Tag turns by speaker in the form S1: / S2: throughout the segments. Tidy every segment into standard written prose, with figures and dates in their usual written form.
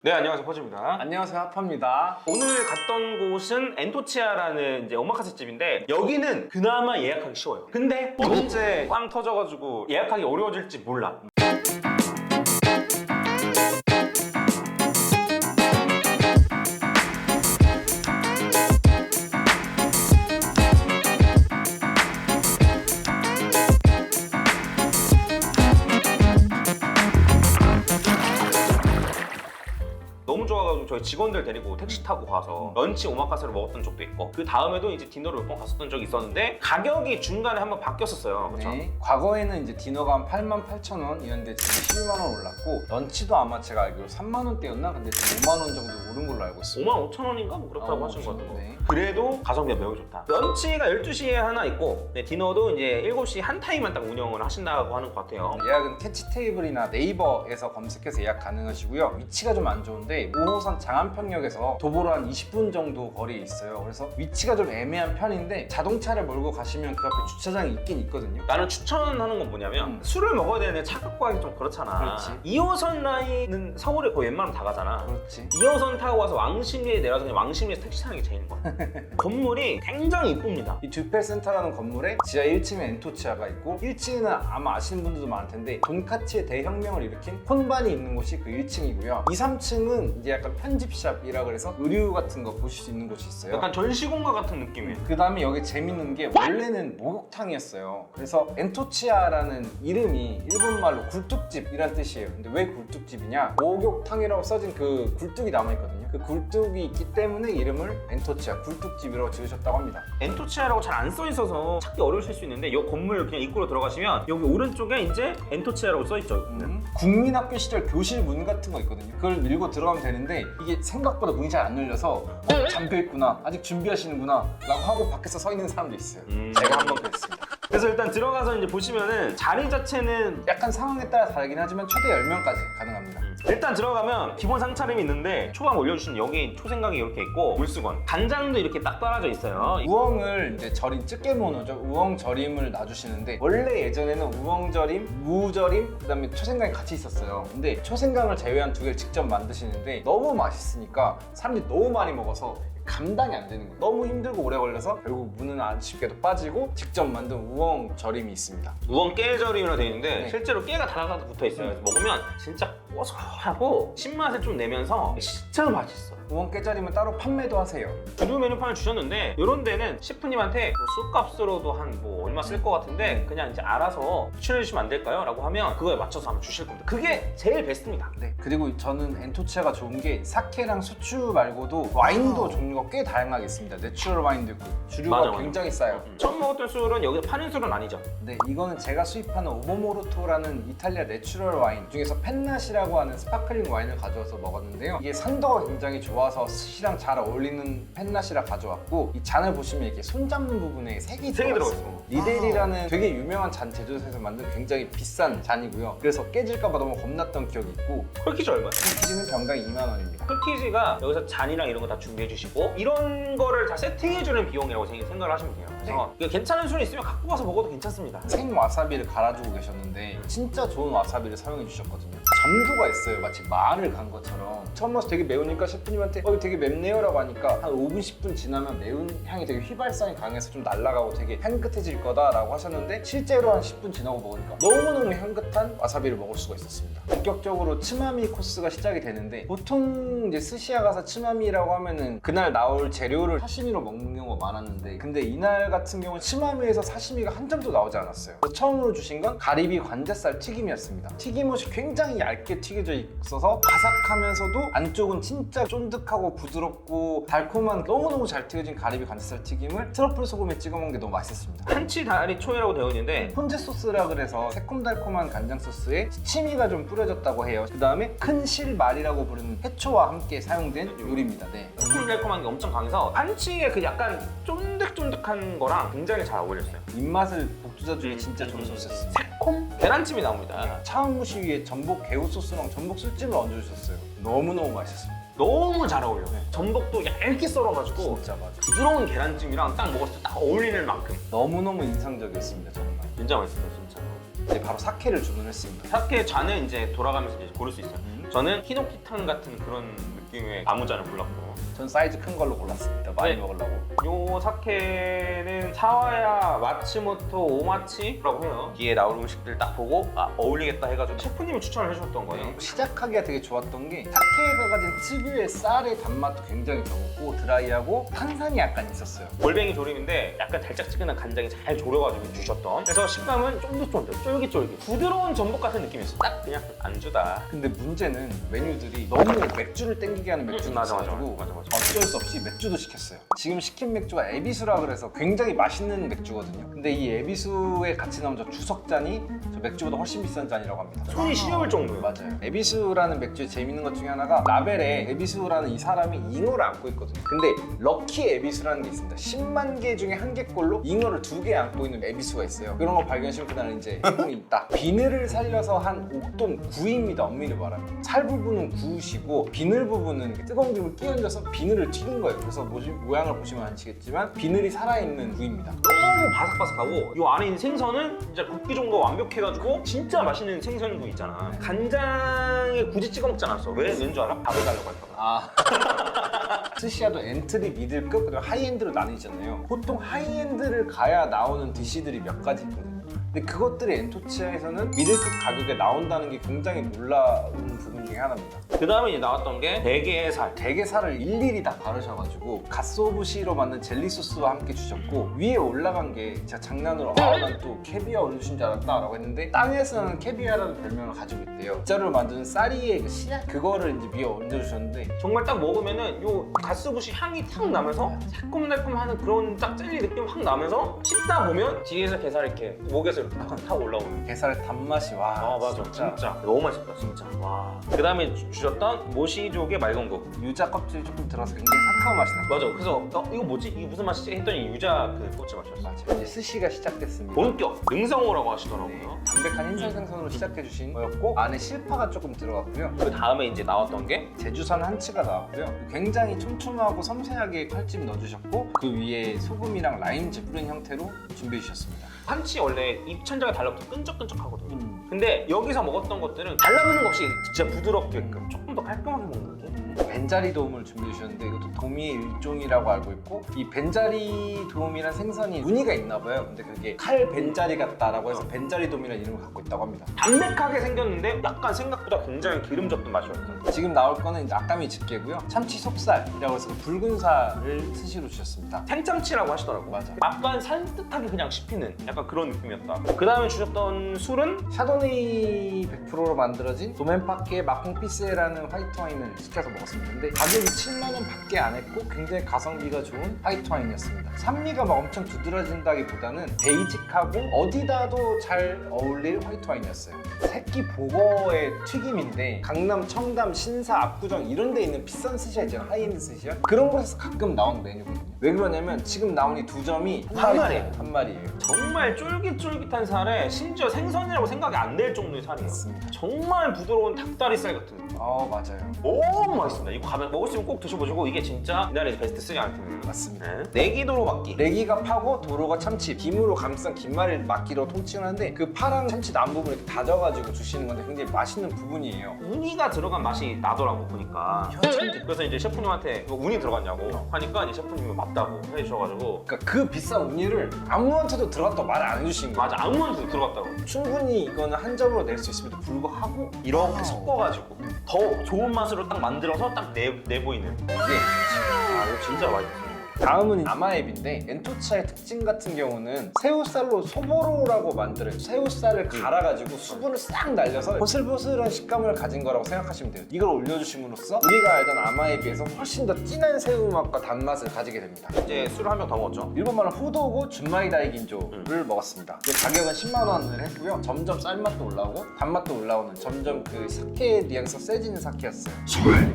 S1: 네, 안녕하세요. 퍼즈입니다.
S2: 안녕하세요, 하파입니다.
S1: 오늘 갔던 곳은 엔토치아라는 이제 오마카세 집인데 여기는 그나마 예약하기 쉬워요. 근데 언제 꽝 터져가지고 예약하기 어려워질지 몰라. 너무 좋아가지고 저희 직원들 데리고 택시 타고 가서 런치 오마카세를 먹었던 적도 있고 그 다음에도 이제 디너를 몇 번 갔었던 적이 있었는데 가격이 중간에 한번 바뀌었었어요. 그렇죠?
S2: 네. 과거에는 이제 디너가 한 88,000원이었는데 지금 11만 원 올랐고 런치도 아마 제가 알기로 3만 원대였나? 근데 지금 5만 원 정도 오른 걸로 알고 있어요.
S1: 55,000원인가? 뭐 그렇다고 하신 것 같아요.
S2: 네.
S1: 그래도 가성비가 매우 좋다. 런치가 12시에 하나 있고 네, 디너도 이제 7시 한 타임만 딱 운영을 하신다고 하는 것 같아요.
S2: 예약은 캐치 테이블이나 네이버에서 검색해서 예약 가능하시고요. 위치가 좀 안 좋은데 5호선 장안평역에서 도보로 한 20분 정도 거리에 있어요. 그래서 위치가 좀 애매한 편인데 자동차를 몰고 가시면 그 앞에 주차장이 있긴 있거든요.
S1: 나는 추천하는 건 뭐냐면 술을 먹어야 되는데 차 갖고 가기 좀 그렇잖아.
S2: 그렇지.
S1: 2호선 라인은 서울에 거의 웬만하면 다 가잖아.
S2: 그렇지.
S1: 2호선 타고 와서 왕십리에 내려서 그냥 왕십리에서 택시 타는 게 제일 좋아. 건물이 굉장히 이쁩니다.
S2: 이 듀펠센터라는 건물에 지하 1층에 엔토치아가 있고 1층에는 아마 아시는 분들도 많을 텐데 돈카츠의 대혁명을 일으킨 콘반이 있는 곳이 그 1층이고요. 2, 3층은 이제 약간 편집샵이라 그래서 의류 같은 거 보실 수 있는 곳이 있어요.
S1: 약간 전시공간 같은 느낌이에요.
S2: 그 다음에 여기 재밌는 게 원래는 목욕탕이었어요. 그래서 엔토치아라는 이름이 일본말로 굴뚝집이란 뜻이에요. 근데 왜 굴뚝집이냐? 목욕탕이라고 써진 그 굴뚝이 남아있거든요. 그 굴뚝이 있기 때문에 이름을 엔토치아 굴뚝집이라고 지으셨다고 합니다.
S1: 엔토치아라고 잘 안 써 있어서 찾기 어려우실 수 있는데 이 건물 그냥 입구로 들어가시면 여기 오른쪽에 이제 엔토치아라고 써 있죠.
S2: 국민학교 시절 교실 문 같은 거 있거든요. 그걸 밀고 들어가면 되는데 이게 생각보다 문이 잘 안 열려서 잠겨있구나, 아직 준비하시는구나 라고 하고 밖에서 서 있는 사람도 있어요. 제가 한번 그랬습니다.
S1: 그래서 일단 들어가서 이제 보시면은 자리 자체는
S2: 약간 상황에 따라 다르긴 하지만 최대 10명까지 가능합니다.
S1: 일단 들어가면 기본 상차림이 있는데 초밥 올려주신 여기 초생강이 이렇게 있고 물수건, 간장도 이렇게 딱 떨어져 있어요.
S2: 우엉을 이제 절인 쯔깨모노죠. 우엉 절임을 놔주시는데 원래 예전에는 우엉 절임, 무 절임, 그다음에 초생강이 같이 있었어요. 근데 초생강을 제외한 두 개를 직접 만드시는데 너무 맛있으니까 사람들이 너무 많이 먹어서 감당이 안 되는 거예요. 너무 힘들고 오래 걸려서 결국 무는 아쉽게도 빠지고 직접 만든 우엉 절임이 있습니다.
S1: 우엉 깨절임이라고 되어 있는데
S2: 네.
S1: 실제로 깨가 다다다 붙어 있어요. 그래서 먹으면 진짜 고소하고 신맛을 좀 내면서 진짜 맛있어.
S2: 우엉 깨절임은 따로 판매도 하세요.
S1: 주류 메뉴판을 주셨는데 이런 데는 셰프님한테 뭐 술값으로도 한 뭐 얼마 쓸 것 같은데 그냥 이제 알아서 추천해 주시면 안 될까요? 라고 하면 그거에 맞춰서 아마 주실 겁니다. 그게 제일 베스트입니다.
S2: 네. 그리고 저는 엔토치아가 좋은 게 사케랑 수추 말고도 와인도 종류가 꽤 다양하게 있습니다. 내추럴 와인도 있고 주류가
S1: 맞아.
S2: 굉장히 싸요.
S1: 처음 먹었던 술은 여기서 파는 술은 아니죠.
S2: 네, 이거는 제가 수입하는 오모모로토라는 이탈리아 내추럴 와인 중에서 펜낫이라고 하는 스파클링 와인을 가져와서 먹었는데요. 이게 산도가 굉장히 좋아서 스시랑 잘 어울리는 펜낫이라 가져왔고 이 잔을 보시면 이렇게 손 잡는 부분에 색이 들어가 있어요. 리델이라는 되게 유명한 잔 제조사에서 만든 굉장히 비싼 잔이고요. 그래서 깨질까봐 너무 겁났던 기억이 있고
S1: 콜키지 얼마예요?
S2: 퀴즈는 병당 2만 원입니다.
S1: 콜키지가 여기서 잔이랑 이런 거 다 준비해 주시고 이런 거를 다 세팅해주는 비용이라고 생각을 하시면 돼요. 그래서 이거 괜찮은 술이 있으면 갖고 가서 먹어도 괜찮습니다.
S2: 생 와사비를 갈아주고 계셨는데 진짜 좋은 와사비를 사용해 주셨거든요. 점도가 있어요. 마치 마늘 간 것처럼. 처음 와서 되게 매우니까 셰프님한테 이거 되게 맵네요 라고 하니까 한 5분 10분 지나면 매운 향이 되게 휘발성이 강해서 좀 날아가고 되게 향긋해질 거다 라고 하셨는데 실제로 한 10분 지나고 먹으니까 너무너무 향긋한 와사비를 먹을 수가 있었습니다. 본격적으로 츠마미 코스가 시작이 되는데 보통 이제 스시야 가서 츠마미라고 하면은 그날 나올 재료를 사시미로 먹는 경우가 많았는데 근데 이날 같은 경우는 츠마미에서 사시미가 한 점도 나오지 않았어요. 처음으로 주신 건 가리비 관자살 튀김이었습니다. 튀김옷이 굉장히 얇게 튀겨져 있어서 바삭하면서도 안쪽은 진짜 쫀득하고 부드럽고 달콤한 너무너무 잘 튀겨진 가리비 관자살 튀김을 트러플 소금에 찍어 먹는 게 너무 맛있었습니다.
S1: 한치 다리 초이라고 되어 있는데
S2: 폰즈 소스라 그래서 새콤달콤한 간장 소스에 치미가 좀 뿌려졌다고 해요. 그 다음에 큰 실말이라고 부르는 해초와 함께 사용된 요리입니다. 네.
S1: 새콤달콤한 게 엄청 강해서 한치의 그 약간 쫀득쫀득한 거랑 굉장히 잘 어울렸어요.
S2: 입맛을 복두자주기 진짜 좋은 소스였습니다.
S1: 새콤 계란찜이 나옵니다.
S2: 차은무시 위에 전복 개우 소스랑 전복 술찜을 얹어주셨어요. 너무너무 맛있었습니다.
S1: 너무 잘 어울려. 전복도 얇게 썰어가지고
S2: 진짜 맞아.
S1: 부드러운 계란찜이랑 딱 먹었을 때 딱 어울리는 만큼
S2: 너무너무 인상적이었습니다. 정말.
S1: 진짜 맛있어요, 진짜.
S2: 이제 바로 사케를 주문했습니다.
S1: 사케 잔을 이제 돌아가면서 이제 고를 수 있어요. 저는 히노키탕 같은 그런 느낌의 아무자를 골랐고
S2: 전 사이즈 큰 걸로 골랐습니다. 많이
S1: 네.
S2: 먹으려고.
S1: 요 사케는 사와야 마츠모토 오마치라고 해요. 뒤에 나올 음식들 딱 보고 어울리겠다 해가지고 셰프님이 추천을 해주셨던 거예요.
S2: 시작하기가 되게 좋았던 게 사케가 가진 특유의 쌀의 단맛도 굉장히 적었고 드라이하고 탄산이 약간 있었어요.
S1: 골뱅이 조림인데 약간 달짝지근한 간장이 잘 졸여가지고 주셨던. 그래서 식감은 쫀득쫀득, 쫄깃쫄깃, 부드러운 전복 같은 느낌이었어요. 딱 그냥 안주다.
S2: 근데 문제는 메뉴들이 너무 맥주를 땡기게 하는 맥주가
S1: 맞아.
S2: 있어가지고 어쩔 수 없이 맥주도 시켰어요. 지금 시킨 맥주가 에비수라 그래서 굉장히 맛있는 맥주거든요. 근데 이 에비수에 같이 나온 저 주석잔이 저 맥주보다 훨씬 비싼 잔이라고 합니다.
S1: 손이 시려울 정도예요.
S2: 맞아요. 에비수라는 맥주의 재밌는 것 중에 하나가 라벨에 에비수라는 이 사람이 잉어를 안고 있거든요. 근데 럭키 에비수라는 게 있습니다. 10만 개 중에 한 개꼴로 잉어를 2개 안고 있는 에비수가 있어요. 그런 거 발견하신 그날은 이제 행운이 있다. 비늘을 살려서 한 옥돔 구이입니다. 엄밀히 말하면. 살 부분은 구우시고 비늘 부분은 뜨거운 기름을 끼얹어서 비늘을 튀긴 거예요. 그래서 모양을 보시면 아시겠지만 비늘이 살아있는 구이입니다.
S1: 너무 바삭바삭하고 이 안에 있는 생선은 진짜 굽기 정도 완벽해가지고 진짜 맛있는 생선구 있잖아. 간장에 굳이 찍어 먹지 않았어. 왠 줄 알아? 밥을 달라고 할까 봐.
S2: 스시야도 엔트리, 미들급, 그리고 하이엔드로 나뉘잖아요. 보통 하이엔드를 가야 나오는 디시들이 몇 가지 있거든요. 근데 그것들이 엔토치아에서는 미들급 가격에 나온다는 게 굉장히 놀라운 부분 중에 하나입니다.
S1: 그 다음에 이제 나왔던 게 대게의 살.
S2: 대게살을 일일이 다 바르셔가지고 갓소부시로 만든 젤리 소스와 함께 주셨고 위에 올라간 게 제가 장난으로 난 또 캐비아 올려주신 줄 알았다 라고 했는데 땅에서는 캐비아라는 별명을 가지고 있대요. 진짜로 만드는 쌀이의 그 씨앗? 그거를 이제 위에 얹어주셨는데
S1: 정말 딱 먹으면은 요 가스부시 향이 탁 나면서 새콤달콤하는 그런 딱 젤리 느낌 확 나면서 씹다 보면 뒤에서 게살 이렇게 목에서 이렇게 탁 올라오는.
S2: 게살의 단맛이 와
S1: 맞아 진짜 너무 맛있다 진짜. 와. 그 다음에 주셨던 모시족의 맑은국.
S2: 유자 껍질이 조금 들어서 굉장히 상큼한 맛이 나.
S1: 맞아. 그래서 이거 뭐지? 이게 무슨 맛이지? 했더니 유자 그 껍질 맛이었어.
S2: 맞아요. 이제 스시가 시작됐습니다.
S1: 본격 능성어라고 하시더라고요.
S2: 담백한 흰살 생선으로 시작해주신 거였고 안에 실파가 조금 들어갔고요.
S1: 그 다음에 이제 나왔던 게
S2: 제주산 한치가 나왔고요. 굉장히 촘촘하고 섬세하게 칼집 넣어주셨고 그 위에 소금이랑 라임즙 뿌린 형태로 준비해 주셨습니다.
S1: 한치 원래 입천장에 달라붙어 끈적끈적하거든요. 근데 여기서 먹었던 것들은 달라붙는 것 없이 진짜 부드럽게끔 조금 더 깔끔하게 먹는 느낌?
S2: 벤자리 도움을 준비해 주셨는데 이것도 도미의 일종이라고 알고 있고 이 벤자리 도움이란 생선이 무늬가 있나 봐요. 근데 그게 칼 벤자리 같다라고 해서 벤자리 도움이라는 이름을 갖고 있다고 합니다.
S1: 담백하게 생겼는데 약간 생각보다 굉장히 기름졌던 맛이었어요.
S2: 지금 나올 거는 이제 아까미 집게고요. 참치 속살이라고 해서 그 붉은 살을 스시로 주셨습니다.
S1: 생참치라고 하시더라고.
S2: 맞아.
S1: 약간 산뜻하게 그냥 씹히는 약간 그런 느낌이었다. 그 다음에 주셨던 술은
S2: 샤도네이 100%로 만들어진 도멘파케 마콩피세라는 화이트 와인을 시켜서 먹었습니다. 근데 가격이 7만 원 밖에 안 했고 굉장히 가성비가 좋은 화이트 와인이었습니다. 산미가 막 엄청 두드러진다기보다는 베이직하고 어디다도 잘 어울릴 화이트 와인이었어요. 새끼 보거의 튀김인데 강남, 청담, 신사, 압구정 이런 데 있는 비싼 스시야 있잖아요. 하이엔드 스시야. 그런 곳에서 가끔 나오는 메뉴거든요. 왜 그러냐면 지금 나온 이 두 점이
S1: 한 마리.
S2: 한 마리예요.
S1: 정말 쫄깃쫄깃한 살에 심지어 생선이라고 생각이 안 될 정도의 살이에요.
S2: 맞습니다.
S1: 정말 부드러운 닭다리살 같은 느낌.
S2: 맞아요.
S1: 너무 맛있습니다. 이거 가면 먹으시면 꼭 드셔보시고 이게 진짜 이날의 베스트 3 아이템입니다.
S2: 맞습니다.
S1: 내기도로 막기.
S2: 내기가 파고 도로가 참치, 김으로 감싼 김말이를 막기로 통칭을 하는데 그 파랑 참치 남 부분 이렇게 다져가지고 주시는 건데 굉장히 맛있는 부분이에요.
S1: 우니가 들어간 맛이 나더라고 보니까. 그래서 이제 셰프님한테 이거 우니 들어갔냐고 하니까 이제 셰프님이 맞다고 해주셔가지고.
S2: 그러니까 그 비싼 우니를 아무한테도 들어갔다고 말 안 해주신 거예요.
S1: 맞아, 아무한테도 들어갔다고.
S2: 충분히 이거는 한 점으로 낼 수 있음에도 불구하고
S1: 이렇게 섞어가지고 더 좋은 맛으로 딱 만들어서 딱 내보이는.
S2: 이게
S1: 이거 진짜 맛있어요.
S2: 다음은 아마에비인데 엔토차의 특징 같은 경우는 새우살로 소보로라고 만들어요. 새우살을 갈아가지고 수분을 싹 날려서 보슬보슬한 식감을 가진 거라고 생각하시면 돼요. 이걸 올려주심으로써 우리가 알던 아마에비에서 훨씬 더 진한 새우 맛과 단맛을 가지게 됩니다.
S1: 이제 술을 한 병 더 먹었죠.
S2: 일본말로 후도고 준마이다이긴조를 먹었습니다. 가격은 10만 원을 했고요. 점점 쌀맛도 올라오고 단맛도 올라오는 점점 그 사케 뉘앙스가 세지는 사케였어요.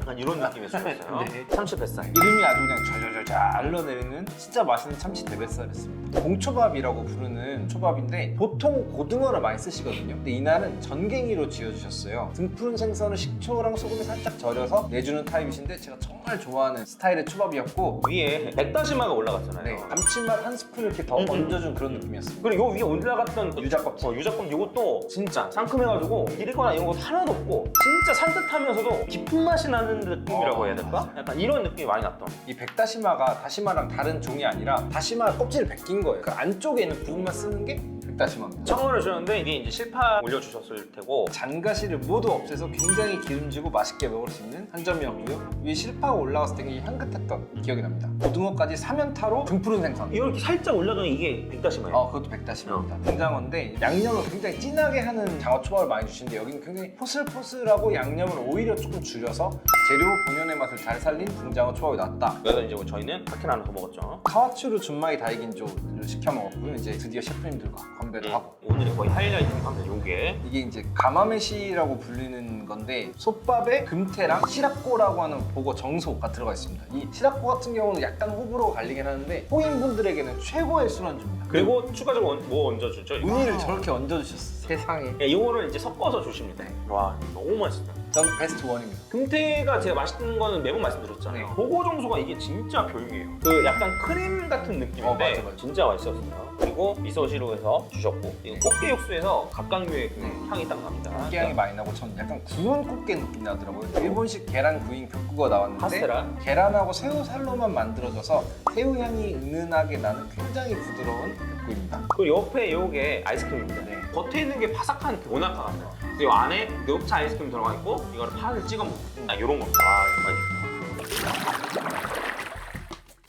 S1: 약간 이런 느낌의 술이었어요.
S2: 네.
S1: 참치 뱃살.
S2: 이름이 아주 그냥 좌좌좌좌 흘러내리는 진짜 맛있는 참치 대뱃살이었습니다. 봉초밥이라고 부르는 초밥인데 보통 고등어를 많이 쓰시거든요. 근데 이날은 전갱이로 지어주셨어요. 등푸른 생선을 식초랑 소금에 살짝 절여서 내주는 타입이신데 제가 정말 좋아하는 스타일의 초밥이었고
S1: 위에 백다시마가 올라갔잖아요.
S2: 네, 감칠맛 한 스푼 이렇게 더 얹어준 그런 느낌이었습니다.
S1: 그리고 요 위에 올라갔던
S2: 유자껍질.
S1: 유자껍질 이것도 진짜 상큼해가지고 비리거나 이런 거 하나도 없고 진짜 산뜻하면서도 깊은 맛이 나는 느낌이라고 해야 될까? 약간 이런 느낌이 많이 났던.
S2: 이 백다시마가 다시마랑 다른 종이 아니라 다시마 껍질을 벗긴 거예요. 그 안쪽에 있는 부분만 쓰는 게 백다시마입니다.
S1: 청어를 주셨는데 이게 이제 실파 올려주셨을 테고
S2: 잔가시를 모두 없애서 굉장히 기름지고 맛있게 먹을 수 있는 한 점이었고요. 위에 실파가 올라갔을 때 굉장히 향긋했던 기억이 납니다. 고등어까지 사면타로 등푸른 생선.
S1: 이렇게 살짝 올라가면 이게 백다시마예요.
S2: 그것도 백다시마입니다. 된장어인데 양념을 굉장히 진하게 하는 장어초밥을 많이 주시는데 여기는 굉장히 포슬포슬하고 양념을 오히려 조금 줄여서 재료 본연의 맛을 잘 살린 등장어 초밥이 나왔다.
S1: 그래서 이제 저희는 파케 하나 더 먹었죠.
S2: 카와츠루 준마이 다이긴조를 시켜 먹었고요. 이제 드디어 셰프님들과 건배를 하고
S1: 오늘의 거의 하이라이트인 겁니다. 요게
S2: 이게 이제 가마메시라고 불리는 건데 솥밥에 금태랑 시라꼬라고 하는 보고 정소가 들어가 있습니다. 이 시라꼬 같은 경우는 약간 호불호가 갈리긴 하는데 호인분들에게는 최고의 술안주입니다.
S1: 그리고 추가적으로 뭐 얹어주죠? 이거?
S2: 우니를 저렇게 얹어주셨어요. 세상에.
S1: 예, 이거를 이제 섞어서 주십니다. 와 너무 맛있다.
S2: 전 베스트 원입니다.
S1: 금태가 제가 맛있는 거는 매번 말씀드렸잖아요.
S2: 네.
S1: 보고정소가 이게 진짜 별미예요. 그 약간 크림 같은 느낌인데
S2: 맞아.
S1: 진짜 맛있었어요. 그리고 미소시루에서 주셨고 이거 꽃게 육수에서 각각류의 그 향이 딱 납니다.
S2: 꽃게 향이 많이 나고 전 약간 구운 꽃게 느낌 나더라고요. 일본식 계란 구이 격구가 나왔는데
S1: 카스테라?
S2: 계란하고 새우살로만 만들어져서 새우 향이 은은하게 나는 굉장히 부드러운 격구입니다.
S1: 그리고 옆에 요게 아이스크림입니다.
S2: 네.
S1: 겉에 있는 게 바삭한 그 모나카 같아요. 그리고 이 안에 녹차 아이스크림 들어가 있고 이거를 파를 찍어 먹고 요런 겁니다. 아 이거 맛있다.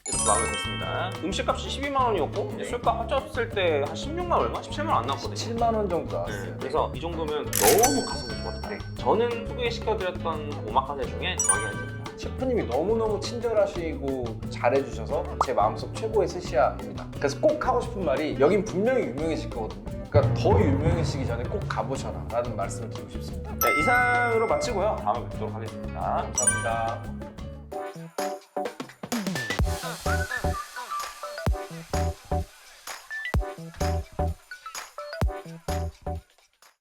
S1: 이렇게 마무리됐습니다. 음식값이 12만 원이었고 이제
S2: 네.
S1: 술값 합쳤을 때 한 16만 얼마? 17만 원 안 나왔거든요.
S2: 7만 원 정도 나왔어요.
S1: 네, 그래서 이 정도면 너무 가성비 좋았다.
S2: 네.
S1: 저는 소개시켜드렸던 오마카세 중에 정확히 하겠습니다.
S2: 셰프님이 너무너무 친절하시고 잘해주셔서 제 마음속 최고의 스시야입니다. 그래서 꼭 하고 싶은 말이 여긴 분명히 유명해질 거거든요. 그러니까 더 유명해지기 전에 꼭 가보셔라 라는 말씀을 드리고 싶습니다.
S1: 네, 이상으로 마치고요. 다음에 뵙도록 하겠습니다.
S2: 감사합니다.